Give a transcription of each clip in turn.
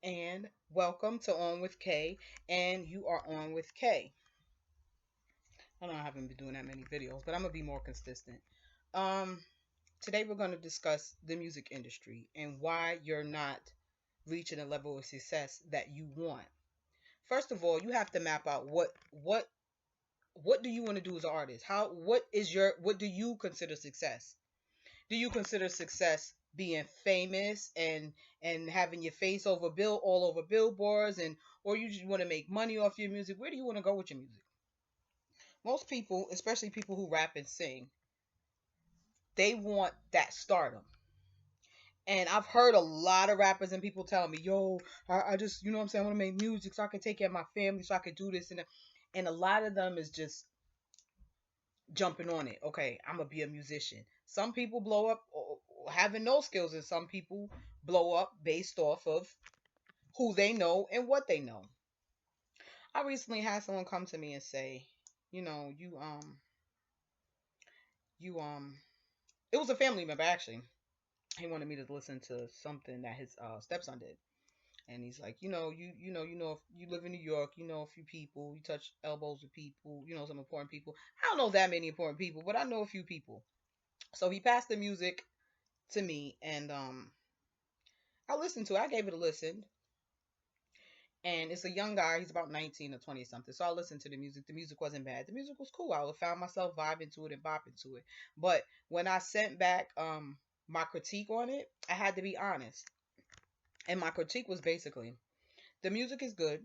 And welcome to On with K. And you are on with K. I know I haven't been doing that many videos, but I'm gonna be more consistent. Um, Today we're gonna discuss the music industry and why you're not reaching a level of success that you want. First of all, you have to map out what do you want to do as an artist? What do you consider success? Do you consider success being famous and having your face all over billboards, and or you just want to make money off your music? Where do you want to go with your music? Most people, especially people who rap and sing, they want that stardom. And I've heard a lot of rappers and people telling me, yo, I just, you know what I'm saying, I want to make music so I can take care of my family, so I can do this. And a lot of them is just jumping on it. Okay, I'm going to be a musician. Some people blow up having no skills, and some people blow up based off of who they know and what they know. I recently had someone come to me and say, you know, you it was a family member actually. He wanted me to listen to something that his stepson did. And he's like, if you live in New York, you know a few people, you touch elbows with people, you know some important people. I don't know that many important people, but I know a few people. So he passed the music to me, and I listened to it. I gave it a listen, and it's a young guy. He's about 19 or 20 something. So I listened to the music. The music wasn't bad. The music was cool. I found myself vibing to it and bopping to it. But when I sent back my critique on it, I had to be honest. And my critique was basically the music is good,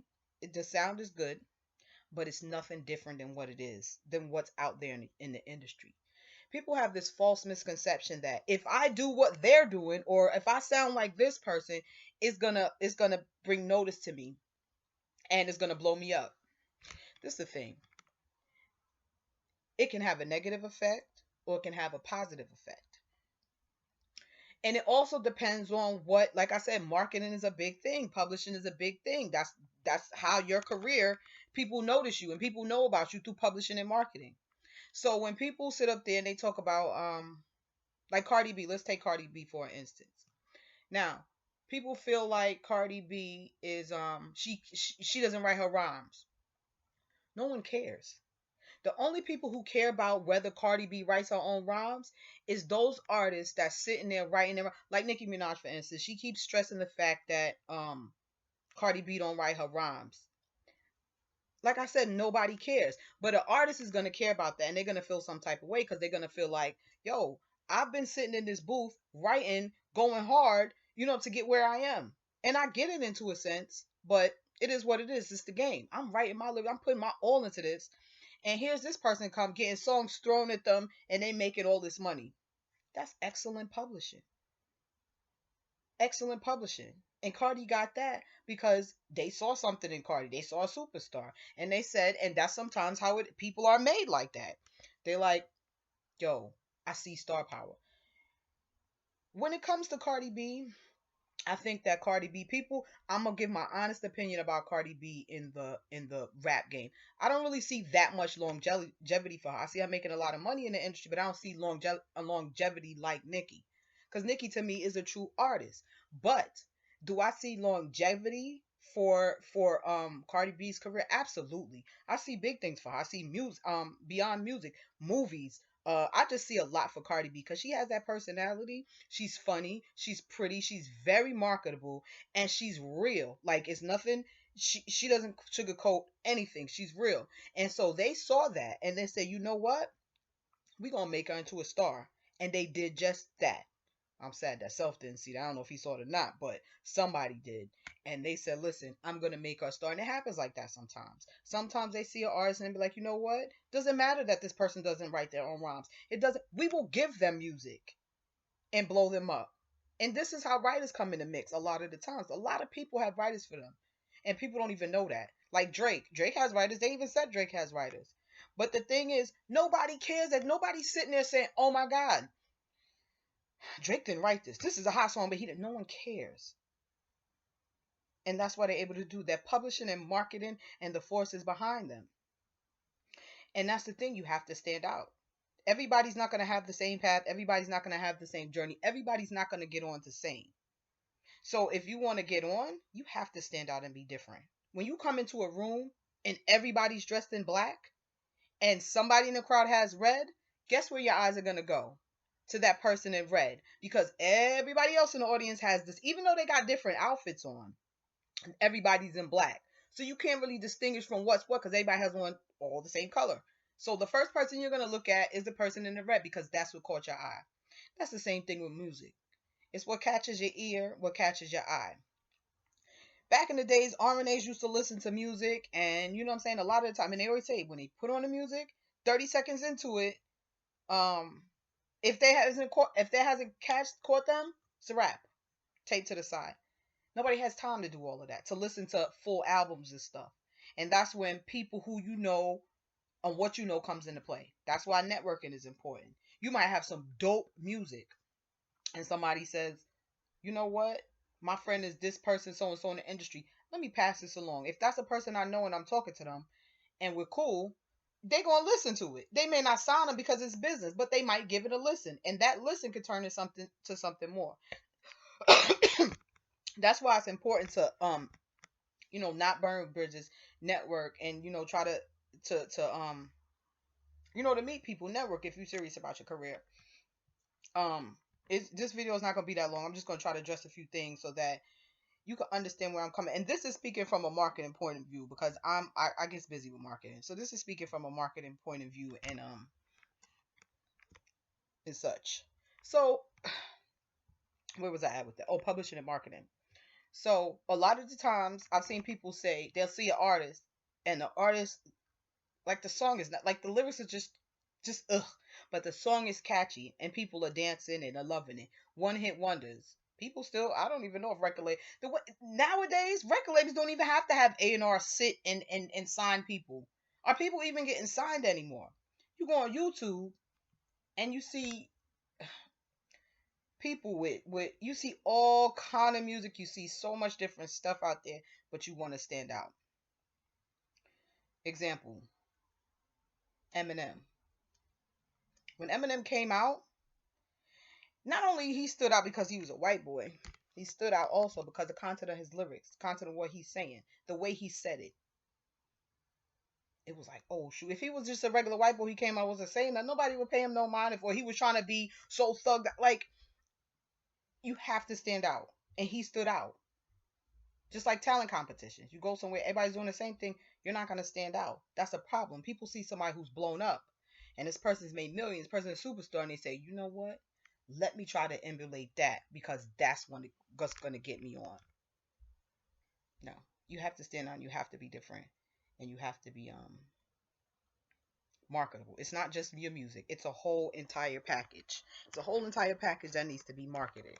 the sound is good, but it's nothing different than what it is, than what's out there in the industry. People have this false misconception that if I do what they're doing, or if I sound like this person, it's gonna bring notice to me and it's gonna blow me up. This is the thing. It can have a negative effect or it can have a positive effect. And it also depends on what, like I said, marketing is a big thing, publishing is a big thing. That's how your career, people notice you and people know about you through publishing and marketing. So when people sit up there and they talk about like Cardi B, let's take Cardi B for instance. Now, people feel like Cardi B is she doesn't write her rhymes. No one cares. The only people who care about whether Cardi B writes her own rhymes is those artists that's sitting there writing them. Like Nicki Minaj, for instance, she keeps stressing the fact that Cardi B don't write her rhymes. Like I said, nobody cares. But an artist is gonna care about that, and they're gonna feel some type of way because they're gonna feel like, yo, I've been sitting in this booth writing, going hard, to get where I am. And I get it into a sense, but it is what it is. It's the game. I'm writing my living. I'm putting my all into this. And here's this person come getting songs thrown at them and they making all this money. That's excellent publishing. Excellent publishing. And Cardi got that because they saw something in Cardi. They saw a superstar. And they said, and that's sometimes how people are made like that. They're like, yo, I see star power. When it comes to Cardi B, I think that Cardi B people, I'm gonna give my honest opinion about Cardi B in the rap game. I don't really see that much longevity for her. I see her making a lot of money in the industry, but I don't see longevity like Nicki, because Nicki to me is a true artist. But do I see longevity for Cardi B's career? Absolutely. I see big things for her. I see music, beyond music, movies. I just see a lot for Cardi B because she has that personality. She's funny, she's pretty, she's very marketable, and she's real. Like it's nothing. She doesn't sugarcoat anything. She's real. And so they saw that and they said, you know what? We're gonna make her into a star. And they did just that. I'm sad that Self didn't see that. I don't know if he saw it or not, but somebody did. And they said, listen, I'm going to make her a star. And it happens like that sometimes. Sometimes they see an artist and be like, you know what? Doesn't matter that this person doesn't write their own rhymes. It doesn't. We will give them music and blow them up. And this is how writers come in the mix a lot of the times. A lot of people have writers for them. And people don't even know that. Like Drake. Drake has writers. They even said Drake has writers. But the thing is, nobody cares that nobody's sitting there saying, oh my God, Drake didn't write this. This is a hot song, but he didn't. No one cares. And that's what they're able to do. They're publishing and marketing and the forces behind them. And that's the thing. You have to stand out. Everybody's not going to have the same path. Everybody's not going to have the same journey. Everybody's not going to get on the same. So if you want to get on, you have to stand out and be different. When you come into a room and everybody's dressed in black and somebody in the crowd has red, guess where your eyes are going to go? To that person in red, because everybody else in the audience has this, even though they got different outfits on, and everybody's in black. So you can't really distinguish from what's what because everybody has on all the same color. So the first person you're going to look at is the person in the red because that's what caught your eye. That's the same thing with music. It's what catches your ear, what catches your eye. Back in the days, RNAs used to listen to music, and you know what I'm saying? A lot of the time, and they always say when they put on the music, 30 seconds into it, um, if they hasn't caught them, it's a wrap. Tape to the side. Nobody has time to do all of that, to listen to full albums and stuff. And that's when people who you know and what you know comes into play. That's why networking is important. You might have some dope music, and somebody says, you know what? My friend is this person, so and so in the industry. Let me pass this along. If that's a person I know and I'm talking to them and we're cool, they gonna listen to it. They may not sign them because it's business, but they might give it a listen, and that listen could turn into something more. That's why it's important to not burn bridges, network, and try to meet people, network if you're serious about your career. This video is not gonna be that long. I'm just gonna try to address a few things so that you can understand where I'm coming. And this is speaking from a marketing point of view because I get busy with marketing. So this is speaking from a marketing point of view and such. So where was I at with that? Oh, publishing and marketing. So a lot of the times I've seen people say they'll see an artist and the artist, like, the song is not, like, the lyrics are just ugh, but the song is catchy and people are dancing and are loving it. One hit wonders. People still, I don't even know if nowadays record labels don't even have to have A&R sit and sign people. Are people even getting signed anymore? You go on YouTube and you see people with you see all kind of music. You see so much different stuff out there, but you want to stand out. Example: Eminem. When Eminem came out, not only he stood out because he was a white boy, he stood out also because the content of his lyrics, the content of what he's saying, the way he said it. It was like, oh shoot, if he was just a regular white boy, he came out wasn't saying that, nobody would pay him no mind. If or he was trying to be so thugged, like, you have to stand out, and he stood out. Just like talent competitions, you go somewhere, everybody's doing the same thing, you're not gonna stand out. That's a problem. People see somebody who's blown up, and this person's made millions, this person's a superstar, and they say, you know what? Let me try to emulate that because that's what's gonna get me on. No, you have to stand out. You have to be different, and you have to be marketable. It's not just your music. It's a whole entire package. It's a whole entire package that needs to be marketed.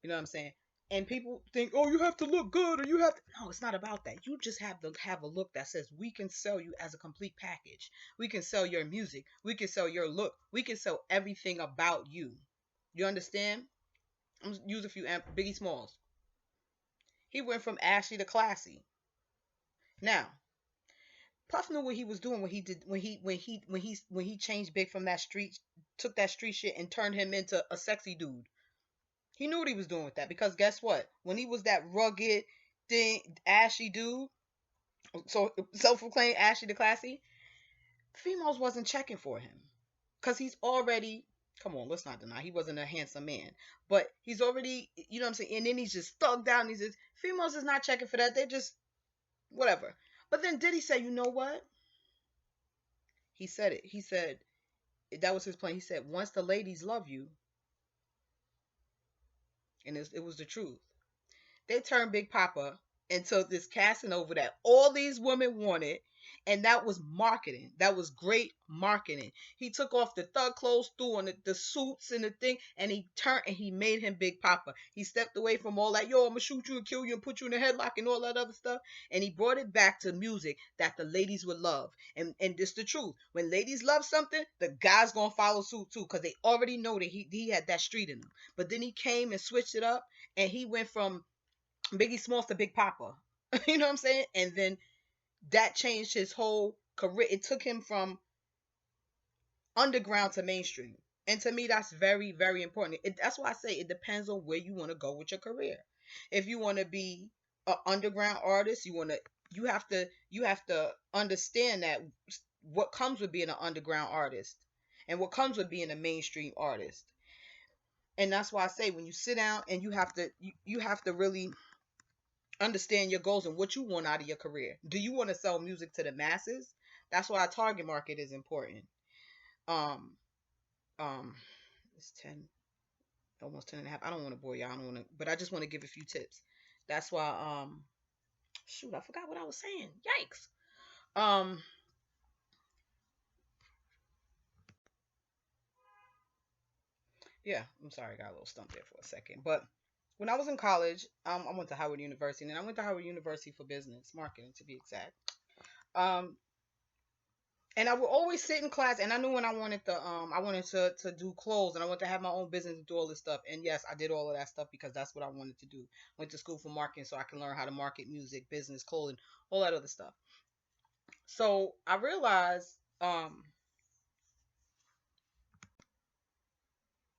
You know what I'm saying? And people think, oh, you have to look good, or you have to. No, it's not about that. You just have to have a look that says we can sell you as a complete package. We can sell your music. We can sell your look. We can sell everything about you. You understand? I'm gonna use a few Biggie Smalls. He went from ashy to classy. Now, Puff knew what he was doing when he did when he changed Big from that street, took that street shit and turned him into a sexy dude. He knew what he was doing with that because guess what? When he was that rugged thing, ashy dude, so self-proclaimed ashy the classy, females wasn't checking for him because he's already. Come on, let's not deny he wasn't a handsome man, but he's already, you know what I'm saying. And then he's just thugged out. And he's just females is not checking for that. They're just whatever. But then did he say, you know what? He said it. He said that was his plan. He said once the ladies love you, and it was the truth. They turned Big Papa into this Casanova that all these women wanted, and that was marketing. That was great marketing. He took off the thug clothes, threw on the suits and the thing, and he turned and he made him Big Papa. He stepped away from all that, yo, I'm gonna shoot you and kill you and put you in a headlock and all that other stuff, and he brought it back to music that the ladies would love. And it's the truth. When ladies love something, the guys gonna follow suit too, because they already know that he had that street in him. But then he came and switched it up, and he went from Biggie Smalls to Big Papa. You know what I'm saying? And then that changed his whole career. It took him from underground to mainstream. And to me, that's very, very important. That's why I say it depends on where you want to go with your career. If you want to be an underground artist, you have to understand that what comes with being an underground artist and what comes with being a mainstream artist. And that's why I say when you sit down and you have to really understand your goals and what you want out of your career. Do you want to sell music to the masses? That's why our target market is important. Um, um, it's 10, almost 10 and a half. I don't want to bore y'all. I don't want to, but I just want to give a few tips. That's why, shoot, I forgot what I was saying. Yikes. Um, yeah, I'm sorry, I got a little stumped there for a second. But when I was in college, I went to Howard University, and I went to Howard University for business marketing, to be exact. Um, and I would always sit in class, and I knew when I wanted to do clothes, and I wanted to have my own business and do all this stuff. And yes, I did all of that stuff because that's what I wanted to do. Went to school for marketing so I can learn how to market music, business, clothing, all that other stuff. So I realized,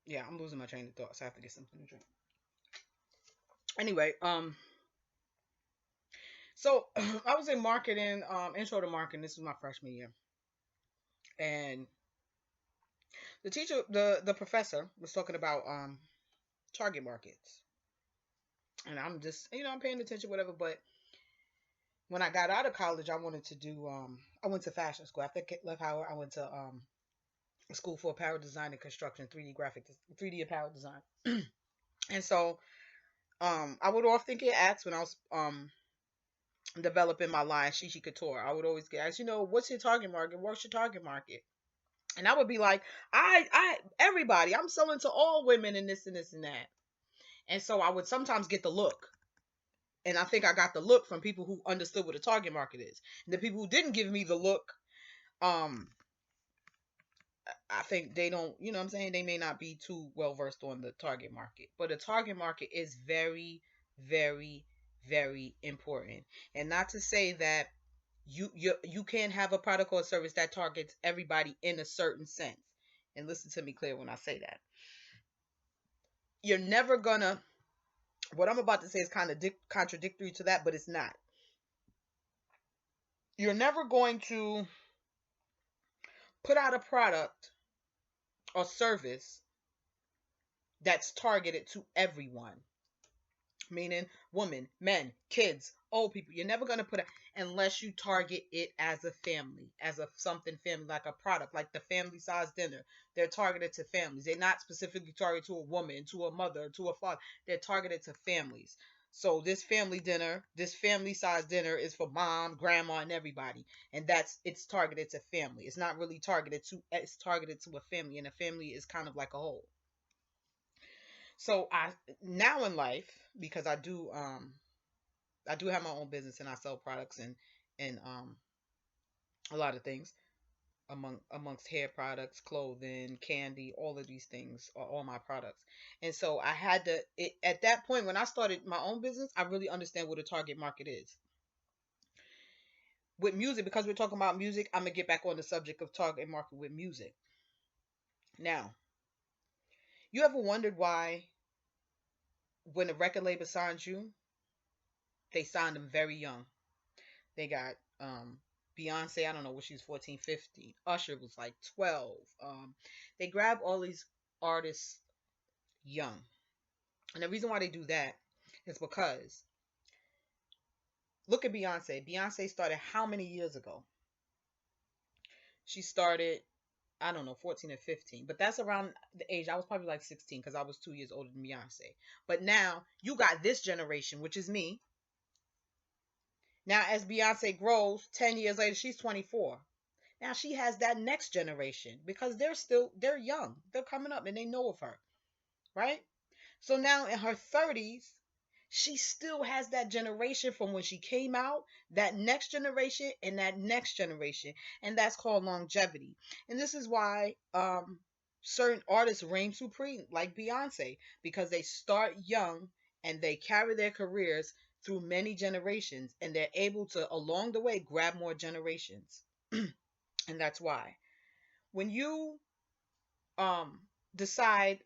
yeah, I'm losing my train of thought, so I have to get something to drink. Anyway, so I was in marketing, intro to marketing. This was my freshman year, and the professor was talking about target markets, and I'm just, I'm paying attention, whatever. But when I got out of college, I wanted to do, I went to fashion school. After I left Howard, I went to school for apparel design and construction, 3D apparel design, and so I would often get asked when I was developing my line, Shishi Couture. I would always get asked, what's your target market? What's your target market? And I would be like, everybody, I'm selling to all women and this and this and that. And so I would sometimes get the look. And I think I got the look from people who understood what a target market is. And the people who didn't give me the look, um, I think they don't, what I'm saying? They may not be too well versed on the target market. But the target market is very, very, very important. And not to say that you can't have a product or a service that targets everybody in a certain sense. And listen to me clear when I say that. You're never gonna, what I'm about to say is kind of contradictory to that, but it's not. You're never going to put out a product or service that's targeted to everyone, meaning women, men, kids, old people. You're never going to put it unless you target it as a family, as a something family, like a product, like the family size dinner. They're targeted to families. They're not specifically targeted to a woman, to a mother, to a father. They're targeted to families. So this family dinner, this family size dinner is for mom, grandma, and everybody. And it's targeted to family. It's not really it's targeted to a family, and a family is kind of like a whole. So I now in life, because I do have my own business and I sell products and a lot of things amongst hair products, clothing, candy, all of these things are all my products. And so I had to at that point when I started my own business, I really understand what a target market is. With music, because we're talking about music, I'm gonna get back on the subject of target market with music. Now, you ever wondered why when a record label signs you, they signed them very young? They got Beyonce, I don't know what she was, 14, 15. Usher was like 12. They grab all these artists young. And the reason why they do that is because look at Beyonce. Beyonce started how many years ago? She started, I don't know, 14 or 15. But that's around the age. I was probably like 16 because I was 2 years older than Beyonce. But now you got this generation, which is me. Now, as Beyonce grows, 10 years later, she's 24. Now she has that next generation because they're young. They're coming up and they know of her, right? So now in her 30s, she still has that generation from when she came out, that next generation and that next generation. And that's called longevity. And this is why certain artists reign supreme, like Beyonce, because they start young and they carry their careers through many generations and they're able to along the way grab more generations. And that's why when you um decide,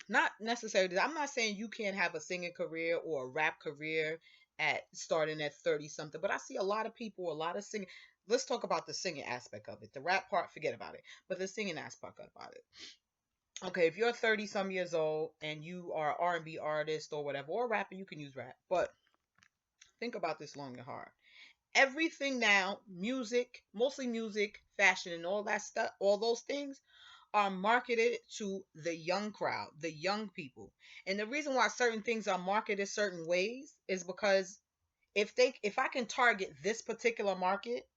not necessarily, I'm not saying you can't have a singing career or a rap career at starting at 30 something, but I see a lot of people, a lot of singing. Let's talk about the singing aspect of it. The rap part, forget about it. But the singing aspect about it. Okay, if you're 30 some years old and you are an R&B artist or whatever, or rapper, you can use rap. But think about this long and hard. Everything now, music, mostly music, fashion, and all that stuff, all those things are marketed to the young crowd, the young people. And the reason why certain things are marketed certain ways is because if I can target this particular market,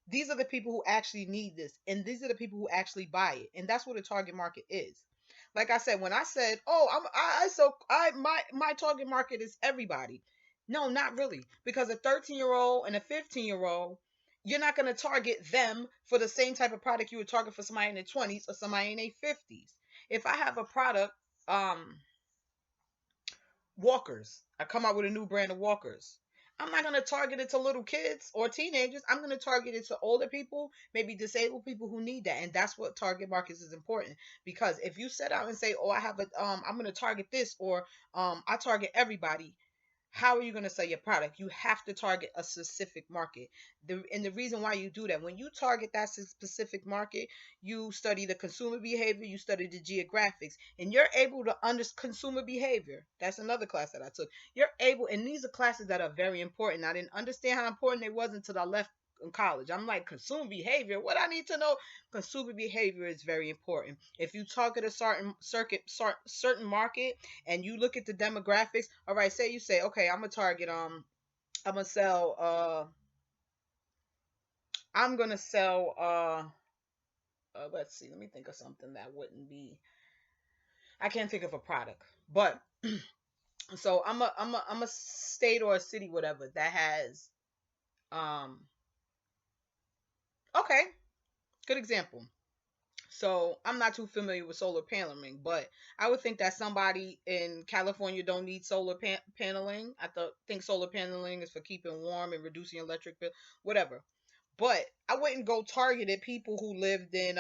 these are the people who actually need this, and these are the people who actually buy it, and that's what a target market is. Like I said, when I said, "Oh, my target market is everybody," no, not really, because a 13-year-old and a 15-year-old, you're not going to target them for the same type of product you would target for somebody in their 20s or somebody in their 50s. If I have a product, walkers. I come out with a new brand of walkers. I'm not going to target it to little kids or teenagers. I'm going to target it to older people, maybe disabled people who need that. And that's what target markets is important, because if you set out and say, "Oh, I have a I'm going to target this," or I target everybody, how are you going to sell your product? You have to target a specific market. And the reason why you do that, when you target that specific market, you study the consumer behavior, you study the geographics, and you're able to understand consumer behavior. That's another class that I took. You're able, and these are classes that are very important. I didn't understand how important they was until I left in college. I'm like, consumer behavior, what I need to know? Consumer behavior is very important. If you target a certain market, and you look at the demographics, all right, say you say, "Okay, I'm gonna target I'm gonna sell I'm gonna sell let's see, let me think of something that wouldn't be, I can't think of a product, but so I'm a state or a city, whatever, that has um okay, good example. So I'm not too familiar with solar paneling, but I would think that somebody in California don't need solar paneling. Think solar paneling is for keeping warm and reducing electric bill, whatever. But I wouldn't go target at people who lived in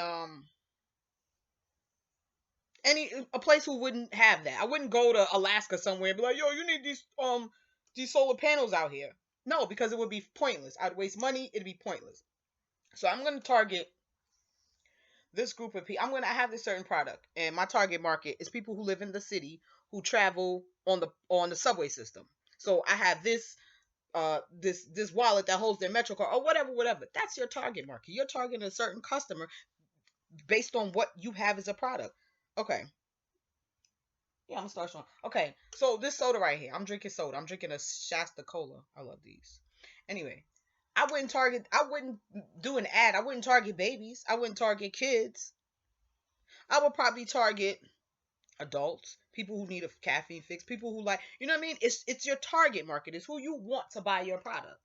any a place who wouldn't have that. I wouldn't go to Alaska somewhere and be like, "Yo, you need these solar panels out here." No, because it would be pointless. I'd waste money. It'd be pointless. So I'm gonna target this group of people. I'm going to have this certain product, and my target market is people who live in the city, who travel on the subway system. So I have this wallet that holds their metro card or whatever. That's your target market. You're targeting a certain customer based on what you have as a product. Okay. Yeah, I'm gonna start strong. Okay, so this soda right here, I'm drinking soda. I'm drinking a Shasta Cola. I love these. Anyway, I wouldn't do an ad. I wouldn't target babies. I wouldn't target kids. I would probably target adults, people who need a caffeine fix, people who like, you know what I mean? It's your target market. It's who you want to buy your product.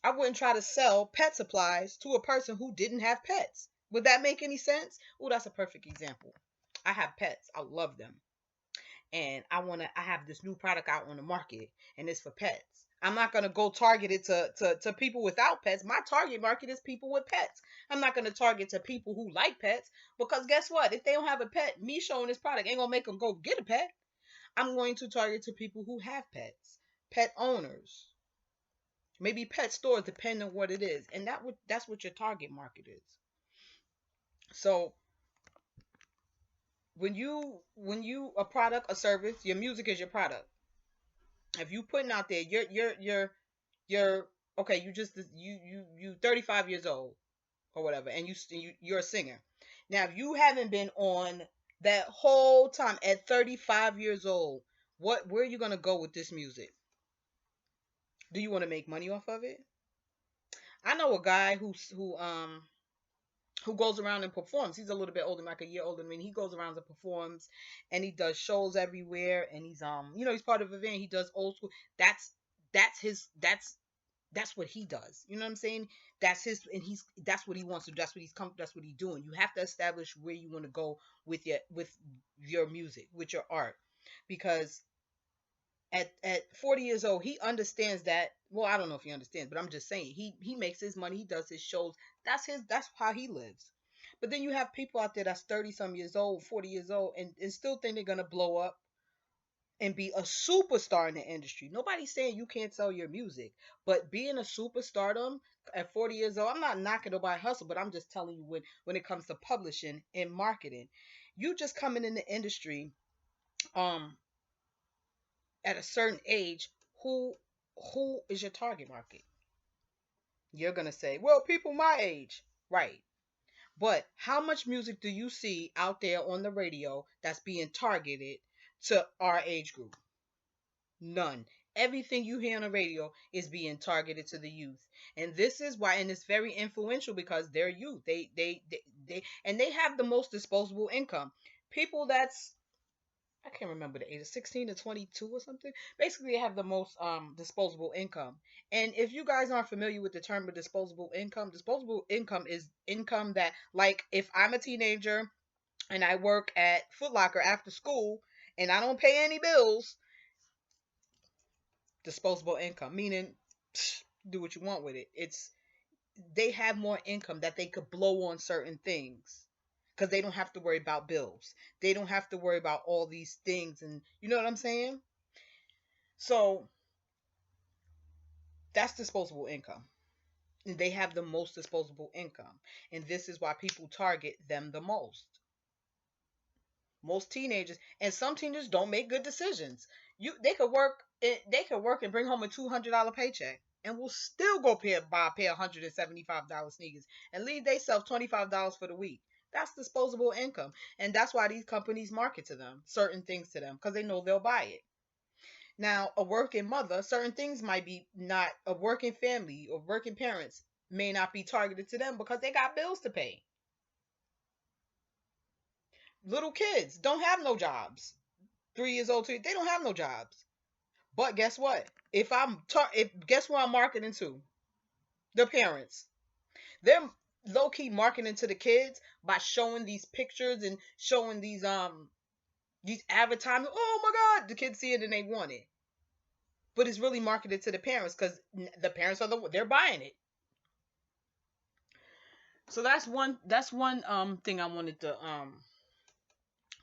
I wouldn't try to sell pet supplies to a person who didn't have pets. Would that make any sense? Oh, that's a perfect example. I have pets. I love them. And I have this new product out on the market, and it's for pets. I'm not gonna go target it to people without pets. My target market is people with pets. I'm not gonna target to people who like pets, because guess what? If they don't have a pet, me showing this product ain't gonna make them go get a pet. I'm going to target to people who have pets, pet owners, maybe pet stores, depending on what it is, and that's what your target market is. So when you a product, a service, your music is your product. If you putting out there, you're okay. You 35 years old or whatever, and you're a singer. Now, if you haven't been on that whole time at 35 years old, where are you gonna go with this music? Do you want to make money off of it? I know a guy who goes around and performs. He's a little bit older, like a year older than me. He goes around and performs, and he does shows everywhere. And he's he's part of a band. He does old school. That's his. That's what he does. You know what I'm saying? That's his, and that's what he wants to do. That's what That's what he's doing. You have to establish where you want to go with your music, with your art, because at 40 years old, he understands that. Well, I don't know if he understands, but I'm just saying he makes his money. He does his shows. That's how he lives. But then you have people out there that's 30 some years old, 40 years old, and still think they're gonna blow up and be a superstar in the industry. Nobody's saying you can't sell your music, but being a superstardom at 40 years old, I'm not knocking nobody hustle, but I'm just telling you when it comes to publishing and marketing, you just coming in the industry um at a certain age, who is your target market? You're gonna say, well, people my age, right? But how much music do you see out there on the radio that's being targeted to our age group? None. Everything you hear on the radio is being targeted to the youth. And this is why, and it's very influential because they're youth. And they have the most disposable income. People that's, I can't remember the age, 16 to 22 or something. Basically, they have the most disposable income. And if you guys aren't familiar with the term of disposable income is income that, like, if I'm a teenager and I work at Foot Locker after school and I don't pay any bills, disposable income, meaning do what you want with it. It's they have more income that they could blow on certain things because they don't have to worry about bills. They don't have to worry about all these things, and you know what I'm saying? So that's disposable income. And they have the most disposable income. And this is why people target them the most. Most teenagers, and some teenagers don't make good decisions. They could work and bring home a $200 paycheck and will still go buy a pair of $175 sneakers and leave themselves $25 for the week. That's disposable income. And that's why these companies market to them certain things to them because they know they'll buy it. Now, a working mother, certain things might be not a working family or working parents may not be targeted to them because they got bills to pay. Little kids don't have no jobs. 3 years old, they don't have no jobs. But guess what? If guess what I'm marketing to? The parents. They're low key marketing to the kids by showing these pictures and showing these advertisements. Oh my God, the kids see it and they want it. But it's really marketed to the parents because the parents are they're buying it. So that's one thing I wanted to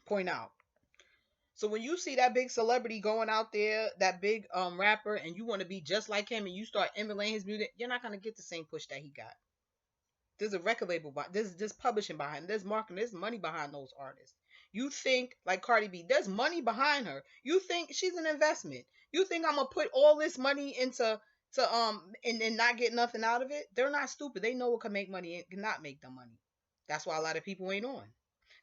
point out. So when you see that big celebrity going out there, that big rapper, and you want to be just like him, and you start emulating his music, you're not gonna get the same push that he got. There's a record label, there's publishing behind, there's marketing, there's money behind those artists. You think like Cardi B, there's money behind her. You think she's an investment. You think I'm gonna put all this money into and not get nothing out of it? They're not stupid. They know what can make money and cannot make them money. That's why a lot of people ain't on.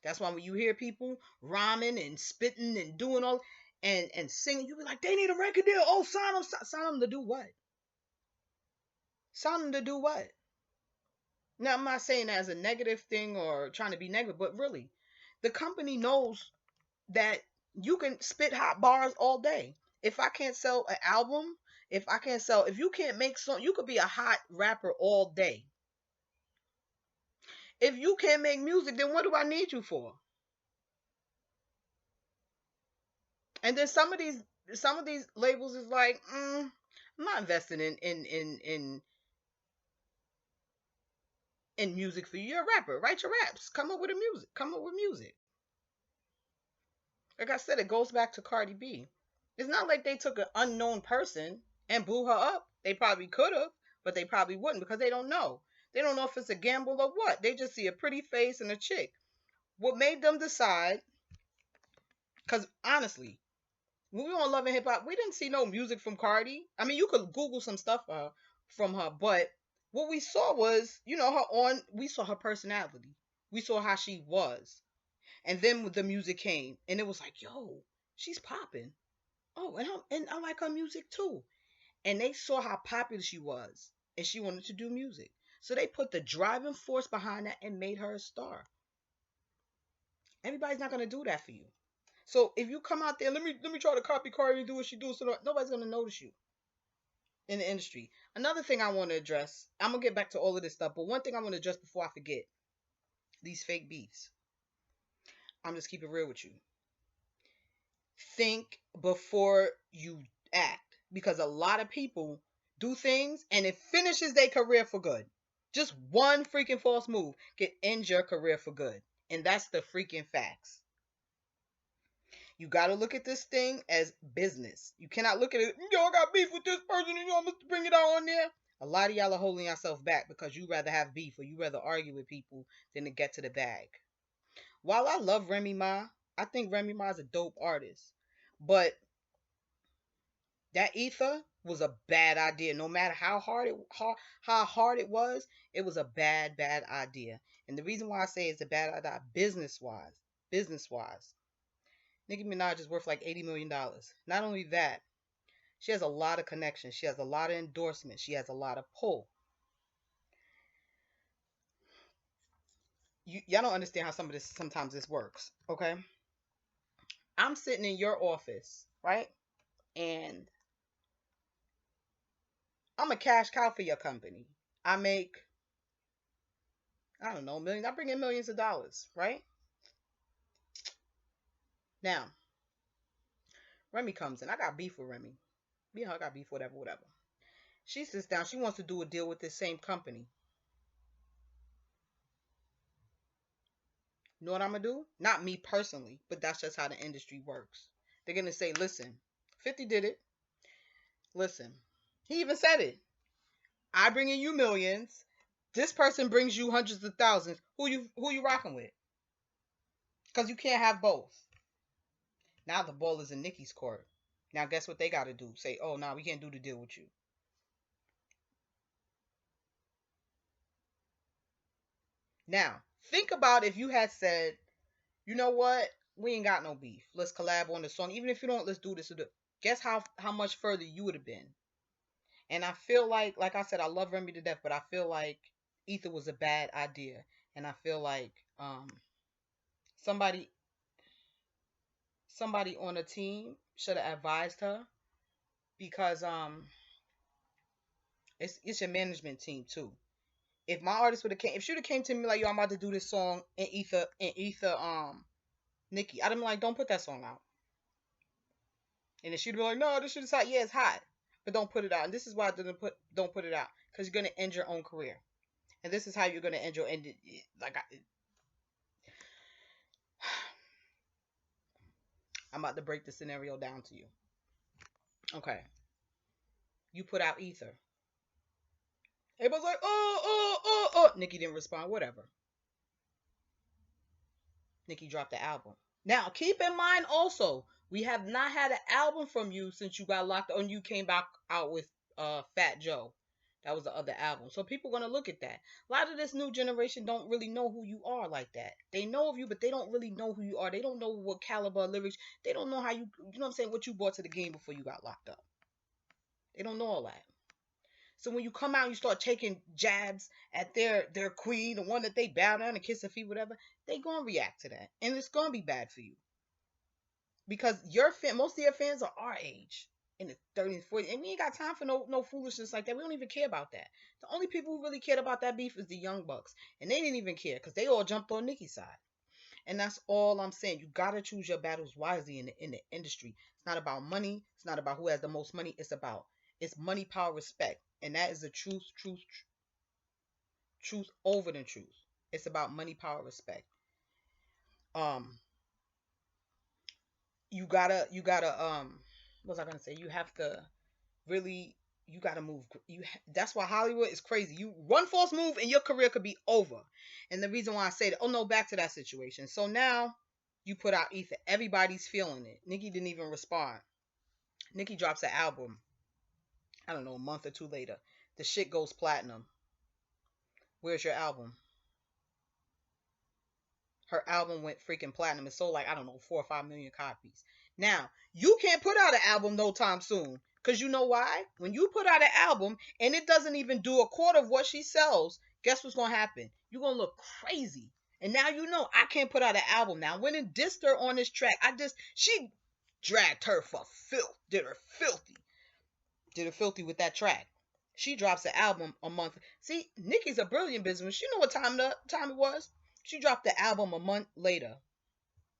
That's why when you hear people rhyming and spitting and doing all and singing, you be like, they need a record deal. Oh, sign them to do what? Sign them to do what? Now, I'm not saying that as a negative thing or trying to be negative, but really, the company knows that you can spit hot bars all day. If I can't sell an album, if you can't make song, you could be a hot rapper all day. If you can't make music, then what do I need you for? And then some of these labels is like, I'm not investing in music for you. You're a rapper. Write your raps. Come up with a music. Come up with music. Like I said, it goes back to Cardi B. It's not like they took an unknown person and blew her up. They probably could have, but they probably wouldn't because they don't know. They don't know if it's a gamble or what. They just see a pretty face and a chick. What made them decide? Because honestly, when we were on Love and Hip Hop, we didn't see no music from Cardi. I mean, you could Google some stuff from her, but what we saw was, we saw her personality. We saw how she was. And then the music came, and it was like, yo, she's popping. Oh, and I like her music too. And they saw how popular she was, and she wanted to do music. So they put the driving force behind that and made her a star. Everybody's not gonna do that for you. So if you come out there, let me try to copy Cardi and do what she do, so nobody's gonna notice you in the industry. Another thing I want to address, I'm gonna get back to all of this stuff, but one thing I want to address before I forget, these fake beefs. I'm just keep it real with you. Think before you act, because a lot of people do things and it finishes their career for good. Just one freaking false move can end your career for good. And that's the freaking facts. You got to look at this thing as business. You cannot look at it, yo, I got beef with this person and y'all must bring it out on there. A lot of y'all are holding yourself back because you rather have beef or you rather argue with people than to get to the bag. While I love Remy Ma, I think Remy Ma is a dope artist. But that ether was a bad idea. No matter how hard it was a bad idea. And the reason why I say it's a bad idea, business wise, Nicki Minaj is worth like $80 million. Not only that, she has a lot of connections. She has a lot of endorsements. She has a lot of pull. Y'all don't understand how sometimes this works. Okay, I'm sitting in your office, right, and I'm a cash cow for your company. I make, I don't know, millions. I bring in millions of dollars, right? Now, Remy comes in. I got beef with Remy. Me and her got beef, whatever, whatever. She sits down. She wants to do a deal with this same company. You know what I'm gonna do? Not me personally, but that's just how the industry works. They're gonna say, "Listen, 50 did it. Listen, he even said it. I bring in you millions. This person brings you hundreds of thousands. Who you rocking with? Because you can't have both." Now the ball is in Nicki's court. Now guess what they got to do? Say, "Oh, no, we can't do the deal with you." Now think about if you had said, "You know what? We ain't got no beef. Let's collab on the song. Even if you don't, let's do this." Guess how much further you would have been. And I feel like I said, I love Remy to death, but I feel like Ether was a bad idea, and I feel like somebody somebody on the team should have advised her because it's your management team too. If my artist would have came, if she would have came to me like, "Yo, I'm about to do this song in Ether Nicki," I'd have been like, "Don't put that song out." And then she'd be like, "No, this shit is hot. Yeah, it's hot, but don't put it out." And this is why I don't put it out, because you're gonna end your own career, and this is how you're gonna end your end. Like I'm about to break the scenario down to you. Okay, you put out Ether. Everybody's like, "Oh, oh, oh, oh." Nicki didn't respond. Whatever. Nicki dropped the album. Now, keep in mind also, we have not had an album from you since you got locked on. You came back out with Fat Joe. That was the other album. So people are gonna look at that. A lot of this new generation don't really know who you are like that. They know of you, but they don't really know who you are. They don't know what caliber of lyrics. They don't know how you know what I'm saying, what you brought to the game before you got locked up. They don't know all that. So when you come out and you start taking jabs at their queen, the one that they bow down and kiss her feet, whatever, they gonna react to that. And it's gonna be bad for you. Because most of your fans are our age, in the 30s and 40s, and we ain't got time for no foolishness like that. We don't even care about that. The only people who really cared about that beef is the Young Bucks, and they didn't even care because they all jumped on Nicki's side. And that's all I'm saying. You gotta choose your battles wisely in the industry. It's not about money. It's not about who has the most money. It's money, power, respect, and that is the truth over than truth. It's about money, power, respect. Um, you gotta what was I gonna say? You have to really, you gotta move. That's why Hollywood is crazy. You one false move and your career could be over. And the reason why I say that, oh no, back to that situation. So now you put out Ether. Everybody's feeling it. Nicki didn't even respond. Nicki drops an album, I don't know, a month or two later. The shit goes platinum. Where's your album? Her album went freaking platinum. It sold like, I don't know, 4 or 5 million copies. Now, you can't put out an album no time soon. Because you know why? When you put out an album and it doesn't even do a quarter of what she sells, guess what's going to happen? You're going to look crazy. And now you know I can't put out an album now. When it dissed her on this track, she dragged her for filth. Did her filthy with that track. She drops the album a month. See, Nicki's a brilliant business. You know what time it was? She dropped the album a month later.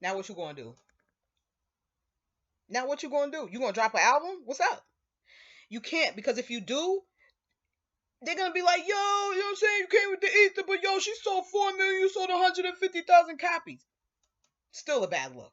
Now what you gonna do? Now what you gonna do? You gonna drop an album? What's up? You can't, because if you do, they're gonna be like, yo, you know what I'm saying? You came with the ether, but yo, she sold 4 million, you sold 150,000 copies. Still a bad look.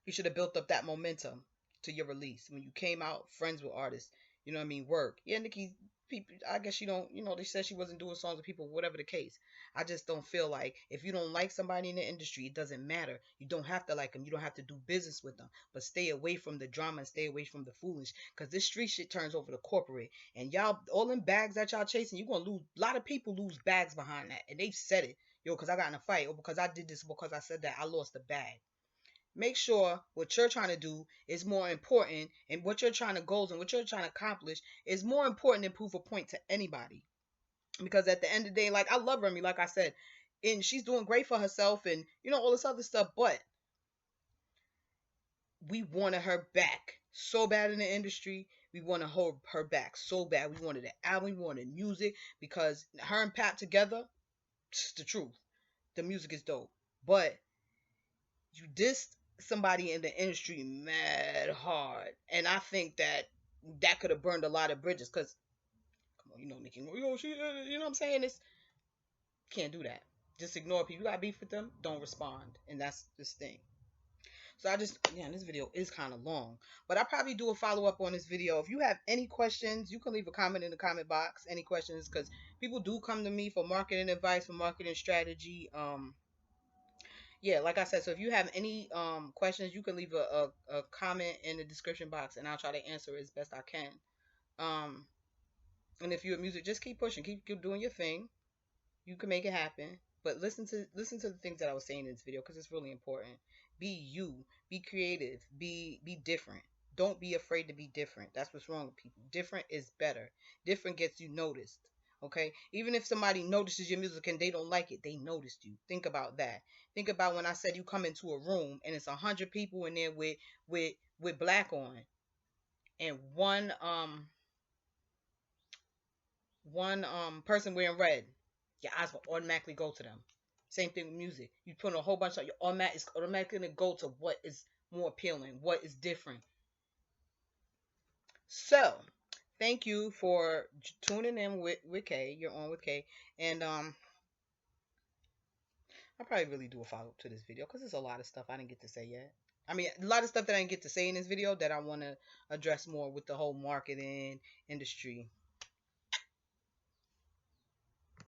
You should have built up that momentum to your release when you came out friends with artists. You know what I mean? Work. Yeah, Nicki. People. I guess you don't. You know, they said she wasn't doing songs with people. Whatever the case, I just don't feel like if you don't like somebody in the industry, it doesn't matter. You don't have to like them. You don't have to do business with them. But stay away from the drama and stay away from the foolish. Cause this street shit turns over to corporate. And y'all, all them bags that y'all chasing, you gonna lose. A lot of people lose bags behind that, and they've said it. Yo, cause I got in a fight, or because I did this, because I said that I lost a bag. Make sure what you're trying to do is more important, and what you're trying to goals and what you're trying to accomplish is more important than prove a point to anybody. Because at the end of the day, like, I love Remy, like I said, and she's doing great for herself and all this other stuff, but we wanted her back so bad in the industry. We wanted her back so bad. We wanted an album, we wanted music, because her and Pat together, it's the truth. The music is dope. But you dissed somebody in the industry mad hard, and I think that could have burned a lot of bridges. Cause come on, Nicki, she, you know what I'm saying? It's can't do that. Just ignore people. You got beef with them, don't respond, and that's this thing. So this video is kind of long, but I'll probably do a follow up on this video. If you have any questions, you can leave a comment in the comment box. Any questions, because people do come to me for marketing advice, for marketing strategy. Yeah, like I said, so if you have any questions, you can leave a comment in the description box, and I'll try to answer it as best I can. Um, and if you're a music, just keep pushing, keep doing your thing. You can make it happen. But listen to the things that I was saying in this video, because it's really important. Be you, be creative, be different. Don't be afraid to be different. That's what's wrong with people. Different is better. Different gets you noticed. Okay, even if somebody notices your music and they don't like it, they noticed you. Think about that. Think about when I said you come into a room and it's 100 people in there with black on, and one person wearing red. Your eyes will automatically go to them. Same thing with music. You put in a whole bunch of it's automatically gonna go to what is more appealing, what is different. So thank you for tuning in with Kay. You're on with Kay, and I'll probably really do a follow up to this video, because there's a lot of stuff I didn't get to say yet. I mean, a lot of stuff that I didn't get to say in this video that I want to address more with the whole marketing industry.